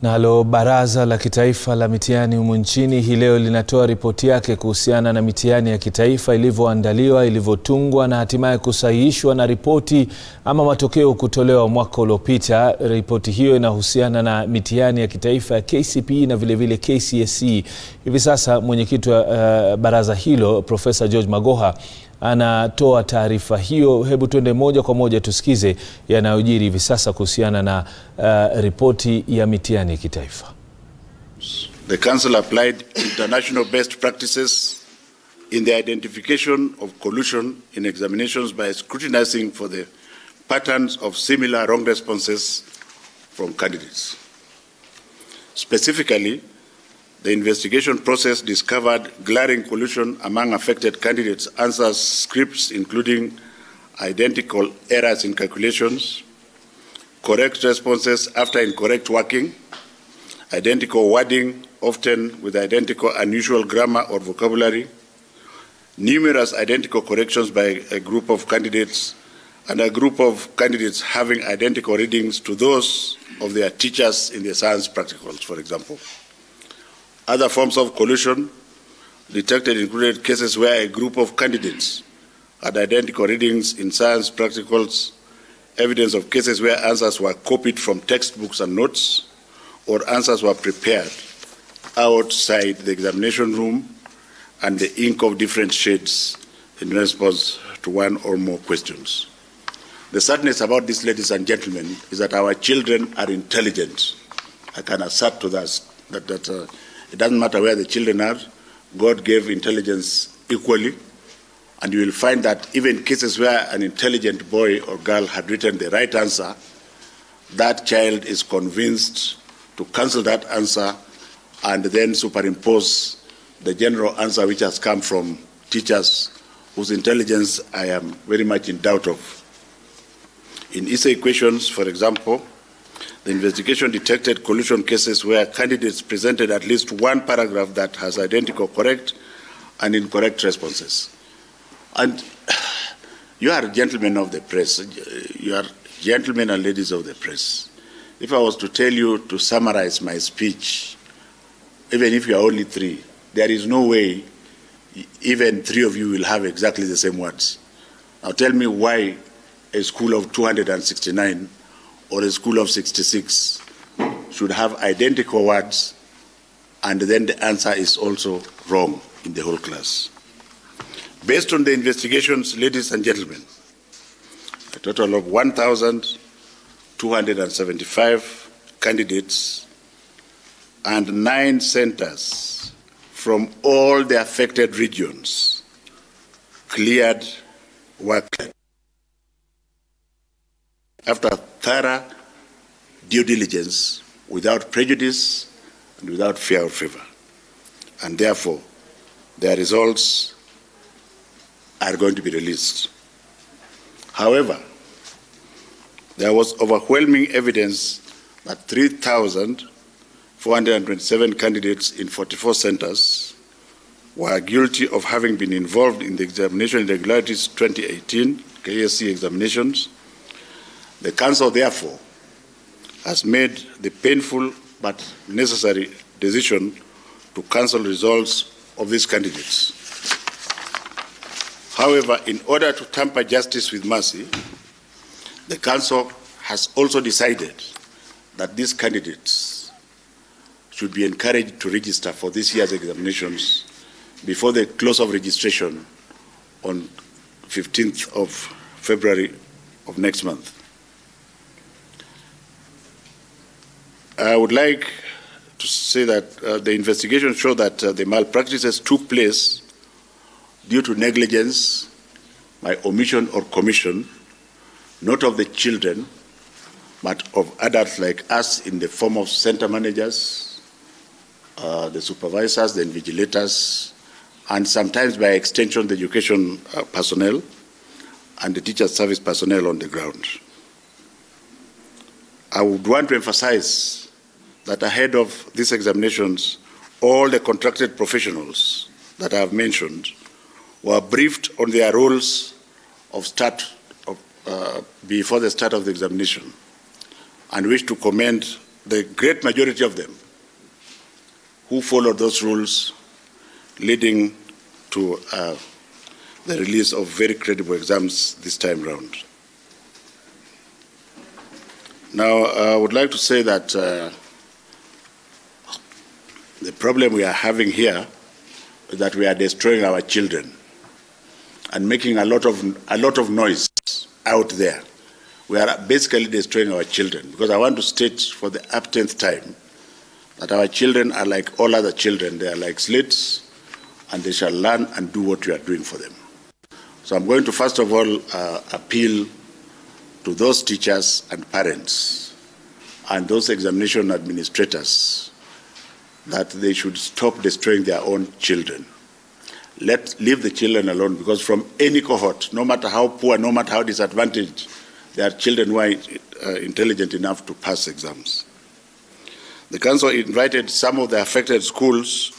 Nalo Baraza la Kitaifa la Mitihani humu nchini hii leo linatoa ripoti yake kuhusiana na mitihani ya kitaifa ilivyoandaliwa, ilivyotungwa na hatimaye kusahihishwa na ripoti ama matokeo kutolewa mwaka uliopita. Ripoti hiyo inahusiana na mitihani ya kitaifa ya KCPE na vile KCSE. Hivi sasa mwenyekiti wa baraza hilo Profesa George Magoha anatoa taarifa hiyo. Hebu twende moja kwa moja tusikize yanayojiri hivi sasa kuhusiana na ripoti ya mitihani ya kitaifa. The Council applied international best practices in the identification of collusion in examinations by scrutinizing for the patterns of similar wrong responses from candidates. Specifically, the investigation process discovered glaring collusion among affected candidates' answer scripts, including identical errors in calculations, correct responses after incorrect working, identical wording, often with identical unusual grammar or vocabulary, numerous identical corrections by a group of candidates, and a group of candidates having identical readings to those of their teachers in their science practicals, for example. Other forms of collusion detected included cases where a group of candidates had identical readings in science practicals, evidence of cases where answers were copied from textbooks and notes, or answers were prepared outside the examination room and the ink of different shades in response to one or more questions. The sadness about this, ladies and gentlemen, is that our children are intelligent. I can assert to that it doesn't matter where the children are, God gave intelligence equally, and you will find that even cases where an intelligent boy or girl had written the right answer, that child is convinced to cancel that answer and then superimpose the general answer which has come from teachers whose intelligence I am very much in doubt of. In essay questions, for example, the investigation detected collusion cases where candidates presented at least one paragraph that has identical correct and incorrect responses. And you are gentlemen of the press, you are gentlemen and ladies of the press. If I was to tell you to summarize my speech, even if you are only three, there is no way even three of you will have exactly the same words. Now tell me why a school of 269 or a school of 66 should have identical words and then the answer is also wrong in the whole class. Based on the investigations, ladies and gentlemen, a total of 1,275 candidates and 9 centers from all the affected regions were cleared after thorough due diligence, without prejudice and without fear or favor. And therefore, their results are going to be released. However, there was overwhelming evidence that 3,427 candidates in 44 centers were guilty of having been involved in the examination irregularities 2018 KCSE examinations. The Council, therefore, has made the painful but necessary decision to cancel results of these candidates. However, in order to temper justice with mercy, the Council has also decided that these candidates should be encouraged to register for this year's examinations before the close of registration on 15th of February of next month. I would like to say that the investigation showed that the malpractices took place due to negligence by omission or commission, not of the children, but of adults like us in the form of center managers, the supervisors, the invigilators, and sometimes by extension the education personnel and the teacher service personnel on the ground. I would want to emphasize that ahead of these examinations, all the contracted professionals that I have mentioned were briefed on their roles before the start of the examination, and wish to commend the great majority of them who followed those rules, leading to the release of very credible exams this time round. Now, I would like to say that the problem we are having here is that we are destroying our children and making a lot of noise out there. We are basically destroying our children, because I want to state for the uptenth time that our children are like all other children. They are like slates, and they shall learn and do what you are doing for them. So I'm going to first of all appeal to those teachers and parents and those examination administrators that they should stop destroying their own children. Leave the children alone, because from any cohort, no matter how poor, no matter how disadvantaged, there are children who are intelligent enough to pass exams. The Council invited some of the affected schools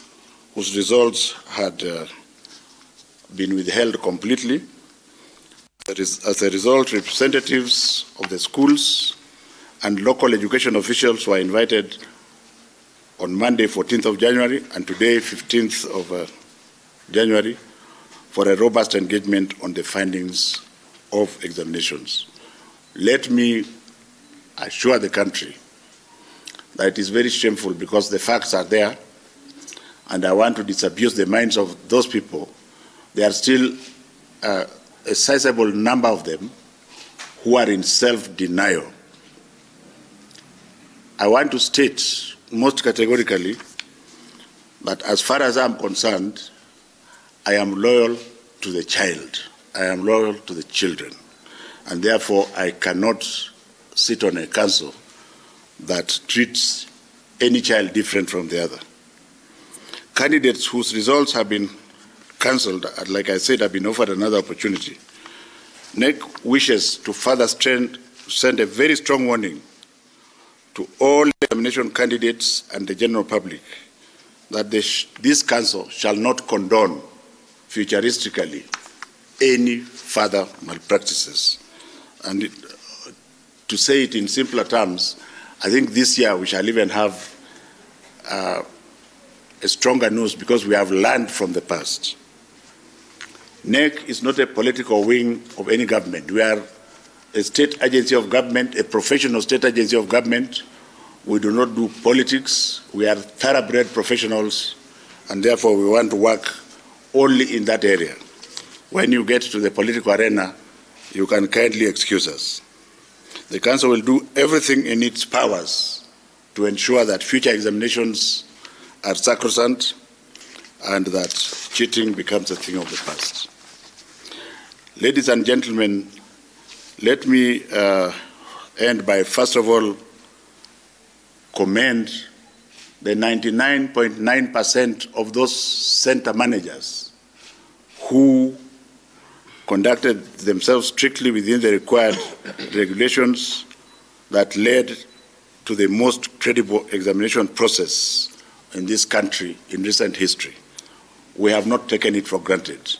whose results had been withheld completely. As a result, representatives of the schools and local education officials were invited on Monday, 14th of January, and today, 15th of January, for a robust engagement on the findings of examinations. Let me assure the country that it is very shameful, because the facts are there, and I want to disabuse the minds of those people. There are still a sizable number of them who are in self-denial. I want to state most categorically that as far as I'm concerned, I am loyal to the child. I am loyal to the children. And therefore, I cannot sit on a council that treats any child different from the other. Candidates whose results have been cancelled, like I said, have been offered another opportunity. NEC wishes to further send a very strong warning to all examination candidates and the general public that this council shall not condone futuristically any further malpractices. And to say it in simpler terms, I think this year we shall even have a stronger news, because we have learned from the past. NEC is not a political wing of any government. We are a state agency of government, a professional state agency of government. We do not do politics. We are thoroughbred professionals, and therefore we want to work only in that area. When you get to the political arena, you can kindly excuse us. The Council will do everything in its powers to ensure that future examinations are sacrosanct and that cheating becomes a thing of the past. Ladies and gentlemen, let me end by, first of all, commend the 99.9% of those center managers who conducted themselves strictly within the required regulations that led to the most credible examination process in this country in recent history. We have not taken it for granted.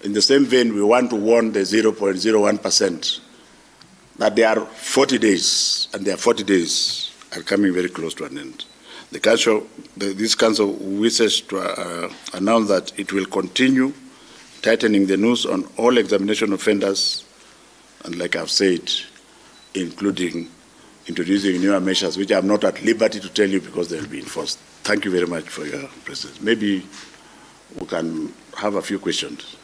In the same vein, we want to warn the 0.01% that there are 40 days, and their 40 days are coming very close to an end. This Council wishes to announce that it will continue tightening the noose on all examination offenders, and like I've said, including introducing newer measures, which I'm not at liberty to tell you because they'll be enforced. Thank you very much for your presence. Maybe we can have a few questions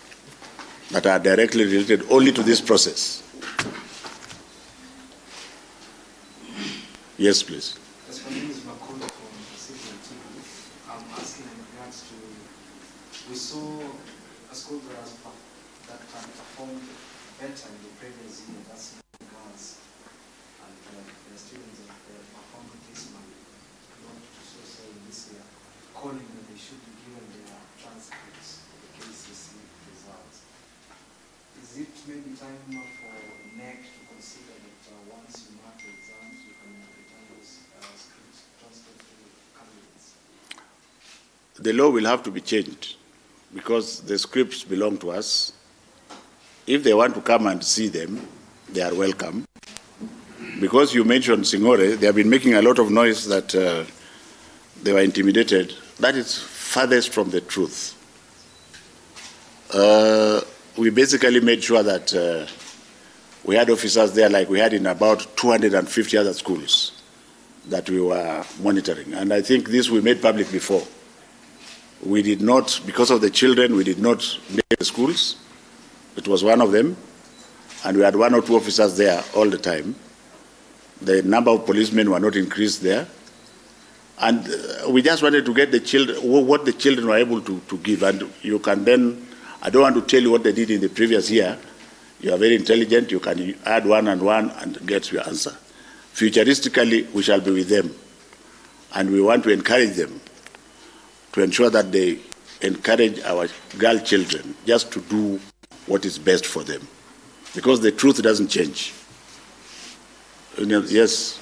that are directly related only to this process. Yes, please. My name is Makolo from Citizen TV. I'm asking in regards to, we saw a school that performed better in the previous year, that's girls, and the students that performed this month, not so say this year, calling that they should be given their transcripts for the KCSE results. Is it maybe time for NEC to consider that once you mark the exams, you can return those scripts, transcripts to candidates? The law will have to be changed because the scripts belong to us. If they want to come and see them, they are welcome. because you mentioned Singore, they have been making a lot of noise that they were intimidated. That is farthest from the truth. We basically made sure that we had officers there like we had in about 250 other schools that we were monitoring. And I think this we made public before. We did not, because of the children, we did not make the schools. It was one of them. And we had 1 or 2 officers there all the time. The number of policemen were not increased there. And we just wanted to get the children, what the children were able to give. And you can then, I don't want to tell you what they did in the previous year. You are very intelligent. You can add 1 and 1 and get your answer. Futuristically, we shall be with them. And we want to encourage them to ensure that they encourage our girl children just to do what is best for them. Because the truth doesn't change. Yes.